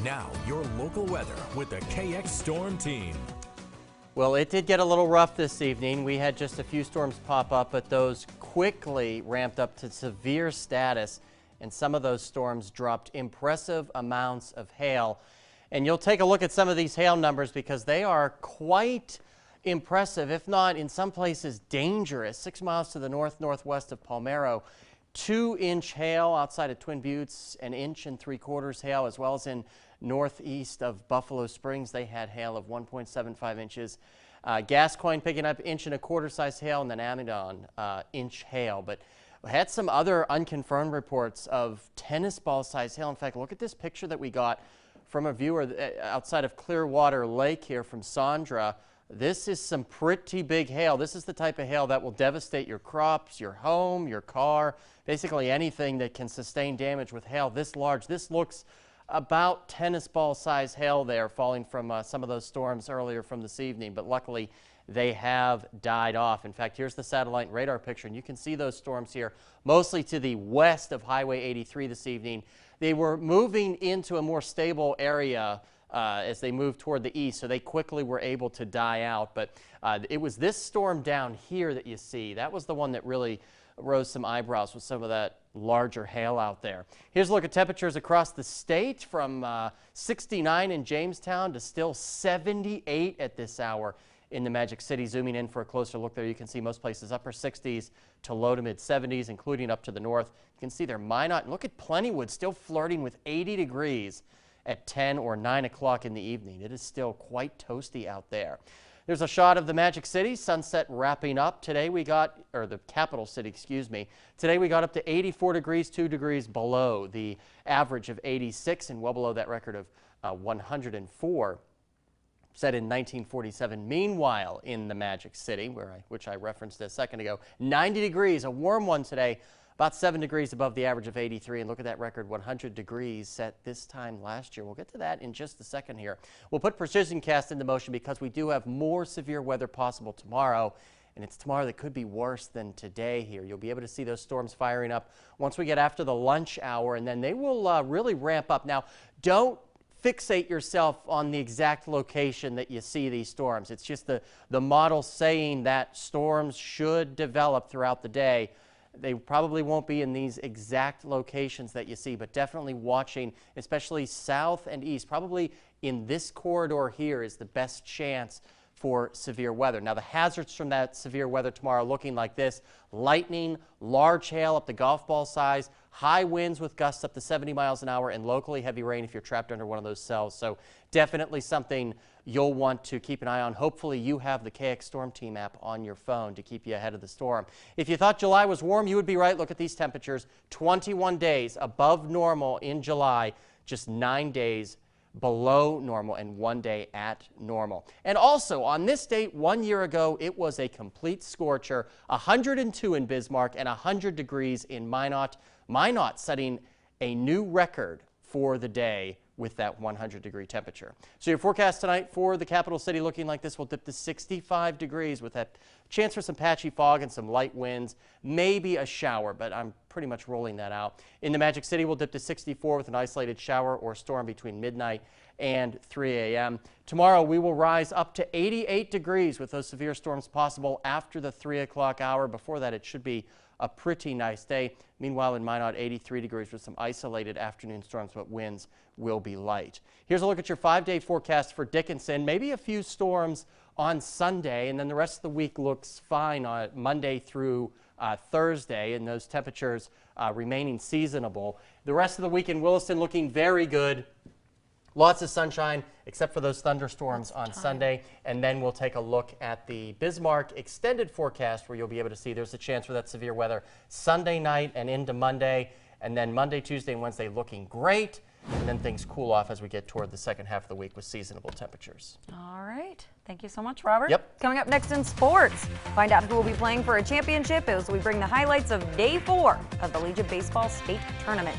Now, your local weather with the KX Storm Team. Well, it did get a little rough this evening. We had just a few storms pop up, but those quickly ramped up to severe status, and some of those storms dropped impressive amounts of hail. And you'll take a look at some of these hail numbers because they are quite impressive, if not in some places dangerous. 6 miles to the northwest of Palmero, 2-inch hail outside of Twin Buttes, 1.75 inch hail, as well as in northeast of Buffalo Springs. They had hail of 1.75 inches. Gascoigne picking up 1.25 inch size hail, and then Amidon inch hail. But we had some other unconfirmed reports of tennis ball size hail. In fact, look at this picture that we got from a viewer outside of Clearwater Lake here from Sandra. This is some pretty big hail. This is the type of hail that will devastate your crops, your home, your car, basically anything that can sustain damage with hail this large. This looks about tennis ball size hail there falling from some of those storms earlier from this evening, but luckily they have died off. In fact, here's the satellite and radar picture, and you can see those storms here mostly to the west of Highway 83 this evening. They were moving into a more stable area as they moved toward the east, so they quickly were able to die out. But it was this storm down here that you see. That was the one that really rose some eyebrows with some of that larger hail out there. Here's a look at temperatures across the state, from 69 in Jamestown to still 78 at this hour in the Magic City. Zooming in for a closer look there, you can see most places upper 60s to low to mid 70s, including up to the north. You can see there Minot, and look at Plentywood still flirting with 80 degrees at 10 or 9 o'clock in the evening. It is still quite toasty out there. There's a shot of the Magic City, sunset wrapping up. Today we got, or the capital city, excuse me. Today we got up to 84 degrees, 2 degrees below the average of 86 and well below that record of 104 set in 1947. Meanwhile, in the Magic City, which I referenced a second ago, 90 degrees, a warm one today. About 7 degrees above the average of 83, and look at that record, 100 degrees set this time last year. We'll get to that in just a second here. We'll put Precision Cast into motion because we do have more severe weather possible tomorrow, and it's tomorrow that could be worse than today here. You'll be able to see those storms firing up once we get after the lunch hour, and then they will really ramp up. Now, don't fixate yourself on the exact location that you see these storms. It's just the model saying that storms should develop throughout the day. They probably won't be in these exact locations that you see, but definitely watching, especially south and east. Probably in this corridor here is the best chance for severe weather. Now, the hazards from that severe weather tomorrow are looking like this: lightning, large hail up to golf ball size, high winds with gusts up to 70 miles an hour, and locally heavy rain if you're trapped under one of those cells. So definitely something you'll want to keep an eye on. Hopefully you have the KX Storm Team app on your phone to keep you ahead of the storm. If you thought July was warm, you would be right. Look at these temperatures. 21 days above normal in July, just 9 days below normal, and 1 day at normal. And also on this date 1 year ago, it was a complete scorcher. 102 in Bismarck and 100 degrees in Minot. Minot setting a new record for the day with that 100-degree temperature. So your forecast tonight for the capital city looking like this: will dip to 65 degrees with that chance for some patchy fog and some light winds, maybe a shower, but I'm pretty much rolling that out. In the Magic City, we'll dip to 64 with an isolated shower or storm between midnight and 3 a.m. Tomorrow, we will rise up to 88 degrees with those severe storms possible after the 3 o'clock hour. Before that, it should be a pretty nice day. Meanwhile, in Minot, 83 degrees with some isolated afternoon storms, but winds will be light. Here's a look at your 5-day forecast for Dickinson. Maybe a few storms on Sunday, and then the rest of the week looks fine on Monday through Thursday, and those temperatures remaining seasonable. The rest of the week in Williston looking very good. Lots of sunshine, except for those thunderstorms on Sunday. And then we'll take a look at the Bismarck extended forecast, where you'll be able to see there's a chance for that severe weather Sunday night and into Monday. And then Monday, Tuesday, and Wednesday looking great. And then things cool off as we get toward the second half of the week with seasonable temperatures. All right. Thank you so much, Robert. Yep. Coming up next in sports, find out who will be playing for a championship as we bring the highlights of Day 4 of the Legion Baseball State Tournament.